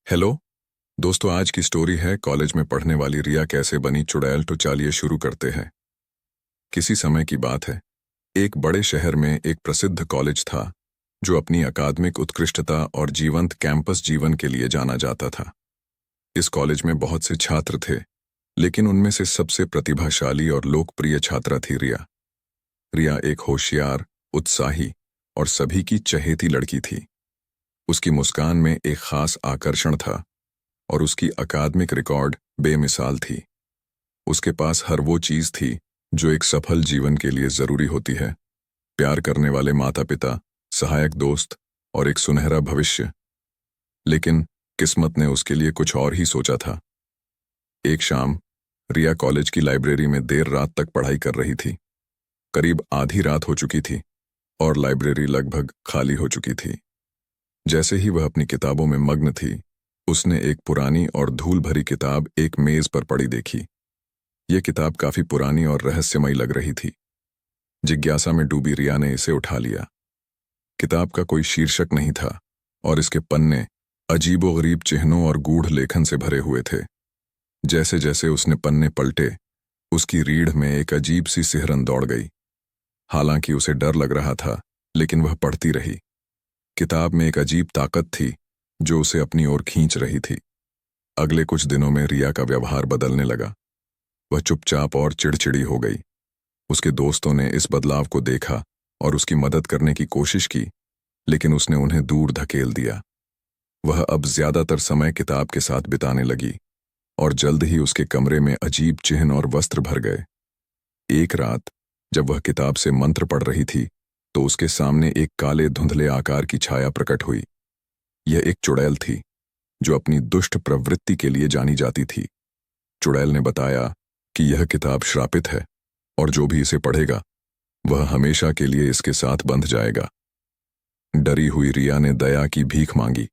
Hello दोस्तों, आज की स्टोरी है कॉलेज में पढ़ने वाली रिया कैसे बनी चुड़ैल। तो चलिए शुरू करते हैं। किसी समय की बात है। एक बड़े शहर में एक प्रसिद्ध कॉलेज था जो अपनी अकादमिक उत्कृष्टता और जीवंत कैंपस जीवन के लिए जाना जाता था। इस कॉलेज में बहुत से छात्र थे, लेकिन उनमें से सबसे प्रतिभाशाली और लोकप्रिय छात्रा थी रिया। रिया एक होशियार, उत्साही और सभी की चहेती लड़की थी। उसकी मुस्कान में एक खास आकर्षण था और उसकी अकादमिक रिकॉर्ड बेमिसाल थी। उसके पास हर वो चीज थी जो एक सफल जीवन के लिए जरूरी होती है। प्यार करने वाले माता पिता, सहायक दोस्त और एक सुनहरा भविष्य। लेकिन किस्मत ने उसके लिए कुछ और ही सोचा था। एक शाम रिया कॉलेज की लाइब्रेरी में देर रात तक पढ़ाई कर रही थी। करीब आधी रात हो चुकी थी और लाइब्रेरी लगभग खाली हो चुकी थी। जैसे ही वह अपनी किताबों में मग्न थी, उसने एक पुरानी और धूल भरी किताब एक मेज पर पड़ी देखी। यह किताब काफी पुरानी और रहस्यमयी लग रही थी। जिज्ञासा में डूबी रिया ने इसे उठा लिया। किताब का कोई शीर्षक नहीं था और इसके पन्ने अजीबोगरीब चिन्हों और गूढ़ लेखन से भरे हुए थे। जैसे जैसे उसने पन्ने पलटे, उसकी रीढ़ में एक अजीब सी सिहरन दौड़ गई। हालांकि उसे डर लग रहा था, लेकिन वह पढ़ती रही। किताब में एक अजीब ताकत थी जो उसे अपनी ओर खींच रही थी। अगले कुछ दिनों में रिया का व्यवहार बदलने लगा। वह चुपचाप और चिड़चिड़ी हो गई। उसके दोस्तों ने इस बदलाव को देखा और उसकी मदद करने की कोशिश की, लेकिन उसने उन्हें दूर धकेल दिया। वह अब ज्यादातर समय किताब के साथ बिताने लगी और जल्द ही उसके कमरे में अजीब चिन्ह और वस्त्र भर गए। एक रात जब वह किताब से मंत्र पढ़ रही थी, तो उसके सामने एक काले धुंधले आकार की छाया प्रकट हुई। यह एक चुड़ैल थी जो अपनी दुष्ट प्रवृत्ति के लिए जानी जाती थी। चुड़ैल ने बताया कि यह किताब श्रापित है और जो भी इसे पढ़ेगा वह हमेशा के लिए इसके साथ बंध जाएगा। डरी हुई रिया ने दया की भीख मांगी।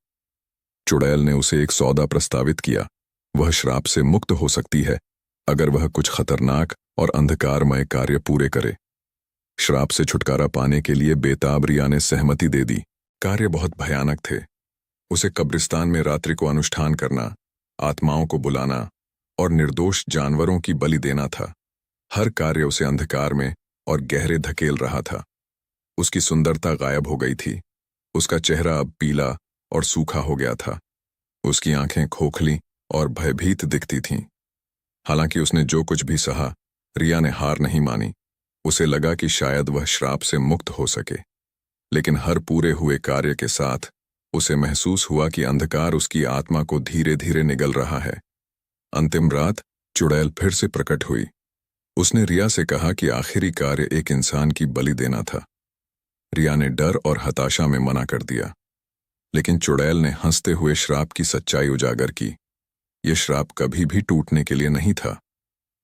चुड़ैल ने उसे एक सौदा प्रस्तावित किया। वह श्राप से मुक्त हो सकती है अगर वह कुछ खतरनाक और अंधकारमय कार्य पूरे करे। श्राप से छुटकारा पाने के लिए बेताब रिया ने सहमति दे दी। कार्य बहुत भयानक थे। उसे कब्रिस्तान में रात्रि को अनुष्ठान करना, आत्माओं को बुलाना और निर्दोष जानवरों की बलि देना था। हर कार्य उसे अंधकार में और गहरे धकेल रहा था। उसकी सुंदरता गायब हो गई थी। उसका चेहरा अब पीला और सूखा हो गया था। उसकी आंखें खोखली और भयभीत दिखती थीं। हालांकि उसने जो कुछ भी सहा, रिया ने हार नहीं मानी। उसे लगा कि शायद वह श्राप से मुक्त हो सके। लेकिन हर पूरे हुए कार्य के साथ उसे महसूस हुआ कि अंधकार उसकी आत्मा को धीरे धीरे निगल रहा है। अंतिम रात चुड़ैल फिर से प्रकट हुई। उसने रिया से कहा कि आखिरी कार्य एक इंसान की बलि देना था। रिया ने डर और हताशा में मना कर दिया, लेकिन चुड़ैल ने हंसते हुए श्राप की सच्चाई उजागर की। यह श्राप कभी भी टूटने के लिए नहीं था।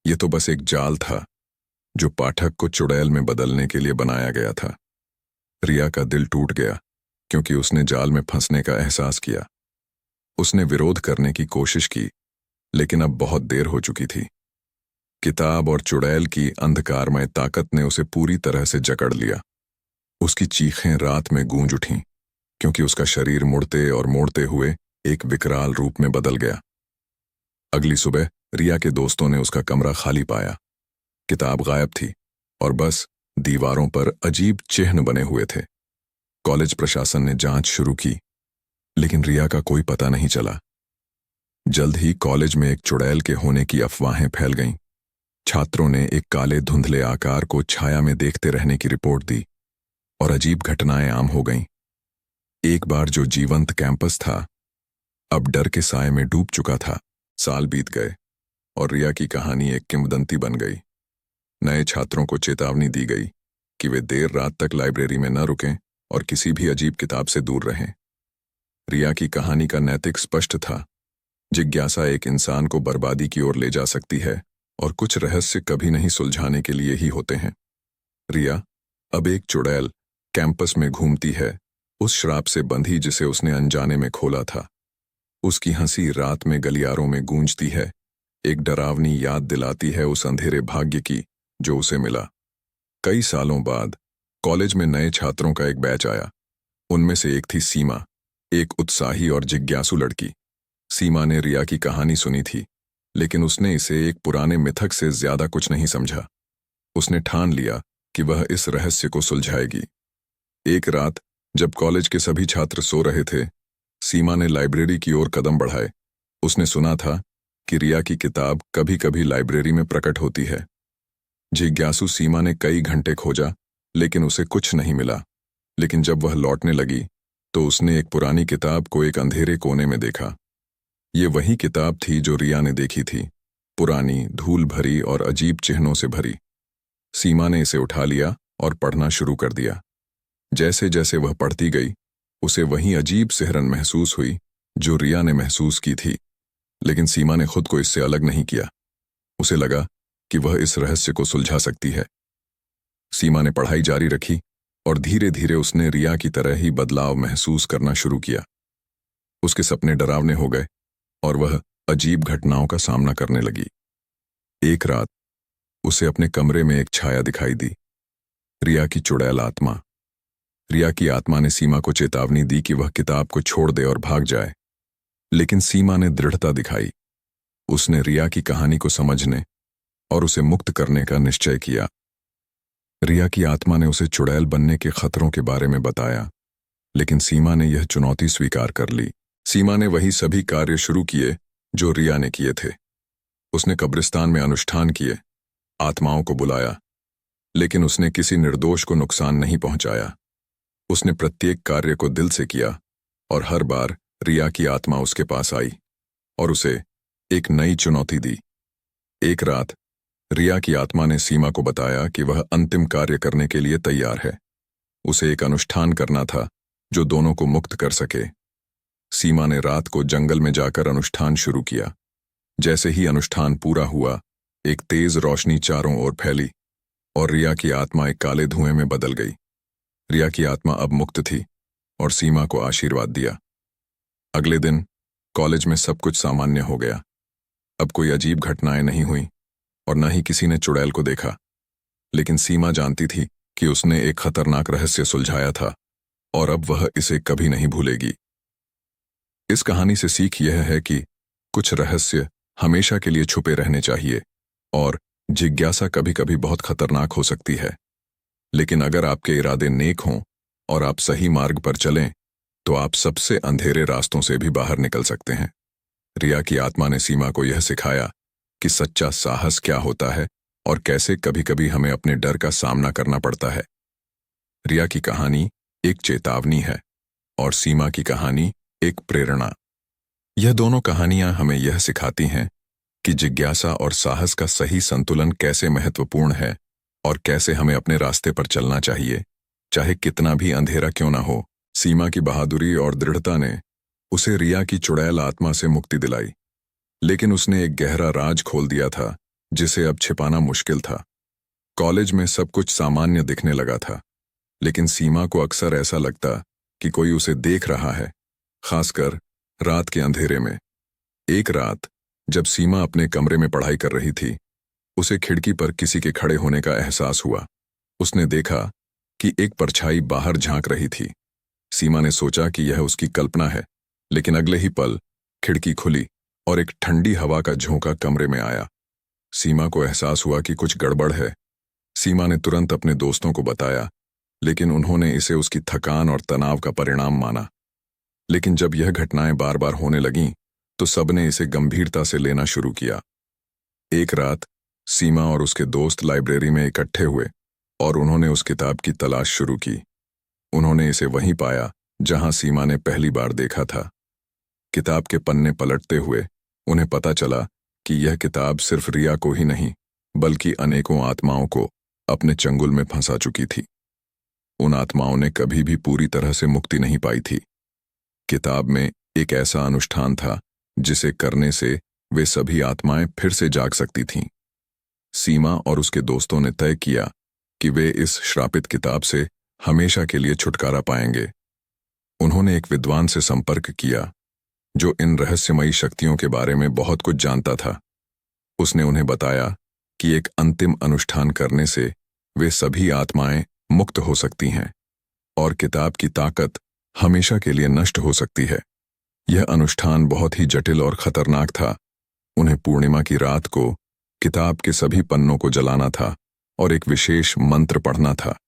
यह तो बस एक जाल था जो पाठक को चुड़ैल में बदलने के लिए बनाया गया था। रिया का दिल टूट गया क्योंकि उसने जाल में फंसने का एहसास किया। उसने विरोध करने की कोशिश की, लेकिन अब बहुत देर हो चुकी थी। किताब और चुड़ैल की अंधकारमय ताकत ने उसे पूरी तरह से जकड़ लिया। उसकी चीखें रात में गूंज उठीं, क्योंकि उसका शरीर मुड़ते और मोड़ते हुए एक विकराल रूप में बदल गया। अगली सुबह रिया के दोस्तों ने उसका कमरा खाली पाया। किताब गायब थी और बस दीवारों पर अजीब चिन्ह बने हुए थे। कॉलेज प्रशासन ने जांच शुरू की, लेकिन रिया का कोई पता नहीं चला। जल्द ही कॉलेज में एक चुड़ैल के होने की अफवाहें फैल गईं। छात्रों ने एक काले धुंधले आकार को छाया में देखते रहने की रिपोर्ट दी और अजीब घटनाएं आम हो गईं। एक बार जो जीवंत कैंपस था, अब डर के साए में डूब चुका था। साल बीत गए और रिया की कहानी एक किंवदंती बन गई। नए छात्रों को चेतावनी दी गई कि वे देर रात तक लाइब्रेरी में न रुकें और किसी भी अजीब किताब से दूर रहें। रिया की कहानी का नैतिक स्पष्ट था। जिज्ञासा एक इंसान को बर्बादी की ओर ले जा सकती है और कुछ रहस्य कभी नहीं सुलझाने के लिए ही होते हैं। रिया अब एक चुड़ैल कैंपस में घूमती है, उस श्राप से बंधी जिसे उसने अनजाने में खोला था। उसकी हंसी रात में गलियारों में गूंजती है, एक डरावनी याद दिलाती है उस अंधेरे भाग्य की जो उसे मिला। कई सालों बाद कॉलेज में नए छात्रों का एक बैच आया। उनमें से एक थी सीमा, एक उत्साही और जिज्ञासु लड़की। सीमा ने रिया की कहानी सुनी थी, लेकिन उसने इसे एक पुराने मिथक से ज्यादा कुछ नहीं समझा। उसने ठान लिया कि वह इस रहस्य को सुलझाएगी। एक रात, जब कॉलेज के सभी छात्र सो रहे थे, सीमा ने लाइब्रेरी की ओर कदम बढ़ाए। उसने सुना था कि रिया की किताब कभी कभी लाइब्रेरी में प्रकट होती है। जिज्ञासु सीमा ने कई घंटे खोजा, लेकिन उसे कुछ नहीं मिला। लेकिन जब वह लौटने लगी, तो उसने एक पुरानी किताब को एक अंधेरे कोने में देखा। ये वही किताब थी जो रिया ने देखी थी, पुरानी, धूल भरी और अजीब चिन्हों से भरी। सीमा ने इसे उठा लिया और पढ़ना शुरू कर दिया। जैसे जैसे वह पढ़ती गई, उसे वही अजीब सिहरन महसूस हुई जो रिया ने महसूस की थी। लेकिन सीमा ने खुद को इससे अलग नहीं किया। उसे लगा कि वह इस रहस्य को सुलझा सकती है। सीमा ने पढ़ाई जारी रखी और धीरे धीरे उसने रिया की तरह ही बदलाव महसूस करना शुरू किया। उसके सपने डरावने हो गए और वह अजीब घटनाओं का सामना करने लगी। एक रात उसे अपने कमरे में एक छाया दिखाई दी, रिया की चुड़ैल आत्मा। रिया की आत्मा ने सीमा को चेतावनी दी कि वह किताब को छोड़ दे और भाग जाए, लेकिन सीमा ने दृढ़ता दिखाई। उसने रिया की कहानी को समझने और उसे मुक्त करने का निश्चय किया। रिया की आत्मा ने उसे चुड़ैल बनने के खतरों के बारे में बताया, लेकिन सीमा ने यह चुनौती स्वीकार कर ली। सीमा ने वही सभी कार्य शुरू किए जो रिया ने किए थे। उसने कब्रिस्तान में अनुष्ठान किए, आत्माओं को बुलाया, लेकिन उसने किसी निर्दोष को नुकसान नहीं पहुंचाया। उसने प्रत्येक कार्य को दिल से किया और हर बार रिया की आत्मा उसके पास आई और उसे एक नई चुनौती दी। एक रात रिया की आत्मा ने सीमा को बताया कि वह अंतिम कार्य करने के लिए तैयार है। उसे एक अनुष्ठान करना था जो दोनों को मुक्त कर सके। सीमा ने रात को जंगल में जाकर अनुष्ठान शुरू किया। जैसे ही अनुष्ठान पूरा हुआ, एक तेज रोशनी चारों ओर फैली और रिया की आत्मा एक काले धुएं में बदल गई। रिया की आत्मा अब मुक्त थी और सीमा को आशीर्वाद दिया। अगले दिन कॉलेज में सब कुछ सामान्य हो गया। अब कोई अजीब घटनाएं नहीं हुई और न ही किसी ने चुड़ैल को देखा। लेकिन सीमा जानती थी कि उसने एक खतरनाक रहस्य सुलझाया था और अब वह इसे कभी नहीं भूलेगी। इस कहानी से सीख यह है कि कुछ रहस्य हमेशा के लिए छुपे रहने चाहिए और जिज्ञासा कभी कभी बहुत खतरनाक हो सकती है। लेकिन अगर आपके इरादे नेक हों और आप सही मार्ग पर चलें, तो आप सबसे अंधेरे रास्तों से भी बाहर निकल सकते हैं। रिया की आत्मा ने सीमा को यह सिखाया कि सच्चा साहस क्या होता है और कैसे कभी कभी हमें अपने डर का सामना करना पड़ता है। रिया की कहानी एक चेतावनी है और सीमा की कहानी एक प्रेरणा। यह दोनों कहानियां हमें यह सिखाती हैं कि जिज्ञासा और साहस का सही संतुलन कैसे महत्वपूर्ण है और कैसे हमें अपने रास्ते पर चलना चाहिए, चाहे कितना भी अंधेरा क्यों ना हो। सीमा की बहादुरी और दृढ़ता ने उसे रिया की चुड़ैल आत्मा से मुक्ति दिलाई, लेकिन उसने एक गहरा राज खोल दिया था जिसे अब छिपाना मुश्किल था। कॉलेज में सब कुछ सामान्य दिखने लगा था, लेकिन सीमा को अक्सर ऐसा लगता कि कोई उसे देख रहा है, खासकर रात के अंधेरे में। एक रात जब सीमा अपने कमरे में पढ़ाई कर रही थी, उसे खिड़की पर किसी के खड़े होने का एहसास हुआ। उसने देखा कि एक परछाई बाहर झांक रही थी। सीमा ने सोचा कि यह उसकी कल्पना है, लेकिन अगले ही पल खिड़की खुली और एक ठंडी हवा का झोंका कमरे में आया। सीमा को एहसास हुआ कि कुछ गड़बड़ है। सीमा ने तुरंत अपने दोस्तों को बताया, लेकिन उन्होंने इसे उसकी थकान और तनाव का परिणाम माना। लेकिन जब यह घटनाएं बार बार होने लगीं, तो सबने इसे गंभीरता से लेना शुरू किया। एक रात सीमा और उसके दोस्त लाइब्रेरी में इकट्ठे हुए और उन्होंने उस किताब की तलाश शुरू की। उन्होंने इसे वहीं पाया जहां सीमा ने पहली बार देखा था। किताब के पन्ने पलटते हुए उन्हें पता चला कि यह किताब सिर्फ रिया को ही नहीं, बल्कि अनेकों आत्माओं को अपने चंगुल में फंसा चुकी थी। उन आत्माओं ने कभी भी पूरी तरह से मुक्ति नहीं पाई थी। किताब में एक ऐसा अनुष्ठान था जिसे करने से वे सभी आत्माएं फिर से जाग सकती थीं। सीमा और उसके दोस्तों ने तय किया कि वे इस श्रापित किताब से हमेशा के लिए छुटकारा पाएंगे। उन्होंने एक विद्वान से संपर्क किया जो इन रहस्यमयी शक्तियों के बारे में बहुत कुछ जानता था। उसने उन्हें बताया कि एक अंतिम अनुष्ठान करने से वे सभी आत्माएं मुक्त हो सकती हैं और किताब की ताकत हमेशा के लिए नष्ट हो सकती है। यह अनुष्ठान बहुत ही जटिल और खतरनाक था। उन्हें पूर्णिमा की रात को किताब के सभी पन्नों को जलाना था और एक विशेष मंत्र पढ़ना था।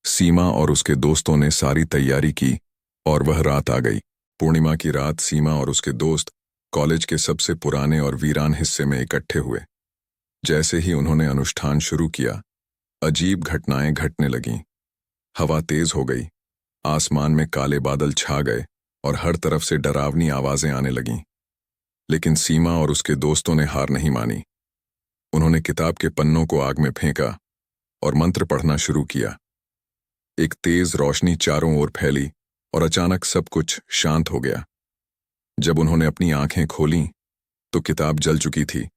सीमा और उसके दोस्तों ने सारी तैयारी की और वह रात आ गई। पूर्णिमा की रात सीमा और उसके दोस्त कॉलेज के सबसे पुराने और वीरान हिस्से में इकट्ठे हुए। जैसे ही उन्होंने अनुष्ठान शुरू किया, अजीब घटनाएं घटने लगीं। हवा तेज हो गई, आसमान में काले बादल छा गए और हर तरफ से डरावनी आवाजें आने लगीं। लेकिन सीमा और उसके दोस्तों ने हार नहीं मानी। उन्होंने किताब के पन्नों को आग में फेंका और मंत्र पढ़ना शुरू किया। एक तेज रोशनी चारों ओर फैली और अचानक सब कुछ शांत हो गया। जब उन्होंने अपनी आंखें खोलीं, तो किताब जल चुकी थी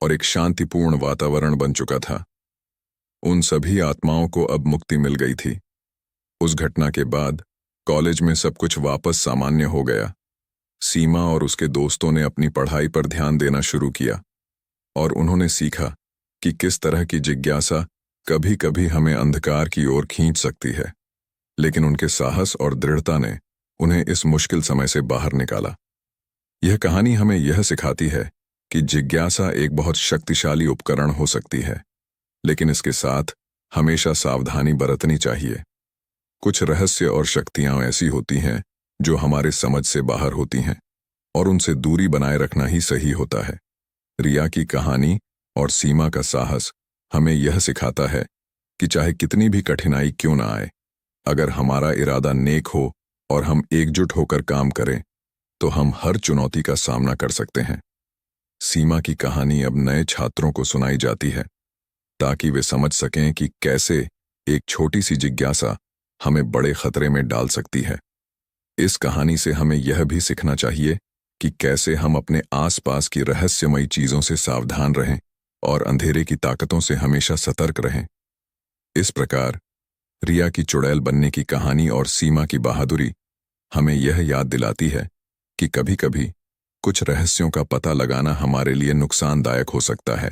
और एक शांतिपूर्ण वातावरण बन चुका था। उन सभी आत्माओं को अब मुक्ति मिल गई थी। उस घटना के बाद कॉलेज में सब कुछ वापस सामान्य हो गया। सीमा और उसके दोस्तों ने अपनी पढ़ाई पर ध्यान देना शुरू किया और उन्होंने सीखा कि किस तरह की जिज्ञासा कभी-कभी हमें अंधकार की ओर खींच सकती है। लेकिन उनके साहस और दृढ़ता ने उन्हें इस मुश्किल समय से बाहर निकाला। यह कहानी हमें यह सिखाती है कि जिज्ञासा एक बहुत शक्तिशाली उपकरण हो सकती है, लेकिन इसके साथ हमेशा सावधानी बरतनी चाहिए। कुछ रहस्य और शक्तियां ऐसी होती हैं जो हमारे समझ से बाहर होती हैं और उनसे दूरी बनाए रखना ही सही होता है। रिया की कहानी और सीमा का साहस हमें यह सिखाता है कि चाहे कितनी भी कठिनाई क्यों ना आए, अगर हमारा इरादा नेक हो और हम एकजुट होकर काम करें, तो हम हर चुनौती का सामना कर सकते हैं। सीमा की कहानी अब नए छात्रों को सुनाई जाती है ताकि वे समझ सकें कि कैसे एक छोटी सी जिज्ञासा हमें बड़े खतरे में डाल सकती है। इस कहानी से हमें यह भी सीखना चाहिए कि कैसे हम अपने आसपास की रहस्यमयी चीजों से सावधान रहें और अंधेरे की ताकतों से हमेशा सतर्क रहें। इस प्रकार रिया की चुड़ैल बनने की कहानी और सीमा की बहादुरी हमें यह याद दिलाती है कि कभी-कभी कुछ रहस्यों का पता लगाना हमारे लिए नुकसानदायक हो सकता है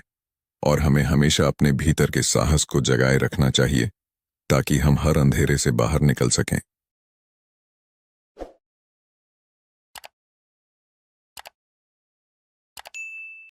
और हमें हमेशा अपने भीतर के साहस को जगाए रखना चाहिए ताकि हम हर अंधेरे से बाहर निकल सकें।